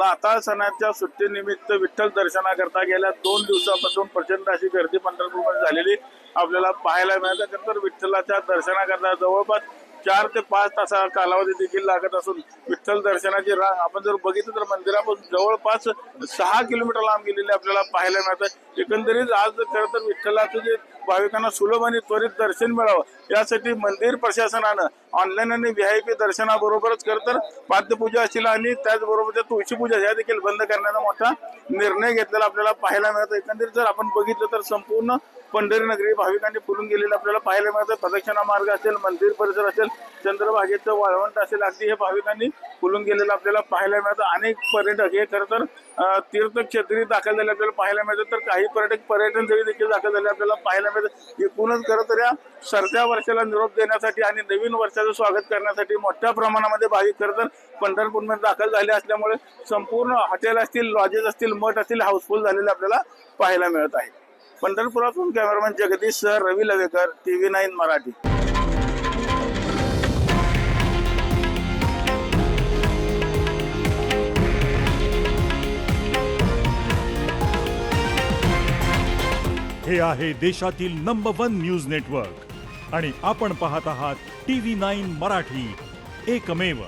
नाताळ सणाच्या सुट्टीनिमित्त विठ्ठल दर्शनाकरता गेल्या 2 दिवसापासून प्रचंड अशी गर्दी पंढरपूरमध्ये झालेली आपल्याला पाहायला मिळते. तर विठ्ठलाच्या दर्शनाकरता जवळपास 4 ते 5 तासाचा कालावधी देखील लागत असून विठ्ठल दर्शनाची रांग आपण जर बघितलं तर मंदिरापासून जवळपास 6 किलोमीटर लांब गेलेली आपल्याला पाहायला मिळतं. एकंदरीत आज खरं तर विठ्ठलाचं जे भाविकांना सुलभ आणि त्वरित दर्शन मिळावं यासाठी मंदिर प्रशासनानं ऑनलाईन आणि VIP दर्शनाबरोबरच खरं तर पाद्यपूजा असेल आणि त्याचबरोबर तुळशी पूजा ह्या देखील बंद करण्याचा मोठा निर्णय घेतलेला आपल्याला पाहायला मिळतं. एकंदरीत जर आपण बघितलं तर संपूर्ण पंढरी नगरी भाविकांनी फुलून गेलेलं आपल्याला पाहायला मिळतं. प्रदक्षिणा मार्ग असेल, मंदिर परिसर असेल, चंद्रभागेचं वाळवंट असेल, अगदी हे भाविकांनी फुलून गेलेलं आपल्याला पाहायला मिळतं. अनेक पर्यटक हे खरं तर तीर्थक्षेत्री दाखल झाले आपल्याला पाहायला मिळतं. तर काही पर्यटक पर्यटन स्थळी देखील दाखल झाले आपल्याला पाहायला मिळतं. एकूणच खरं तर या सरत्या वर्षाला निरोप देण्यासाठी आणि नवीन वर्षाचं स्वागत करण्यासाठी मोठ्या प्रमाणामध्ये भाविक खरं तर पंढरपूरमध्ये दाखल झाले असल्यामुळे संपूर्ण हॉटेल असतील, लॉजेस असतील, मठ असतील हाऊसफुल झालेले आपल्याला पाहायला मिळत आहे. पंढरपुरातून कॅमेरामॅन जगदीश सह रवी लवेकर, TV9 मराठी. हे आहे देशातील नंबर 1 न्यूज नेटवर्क आणि आपण पाहत आहात TV9 मराठी, एकमेव.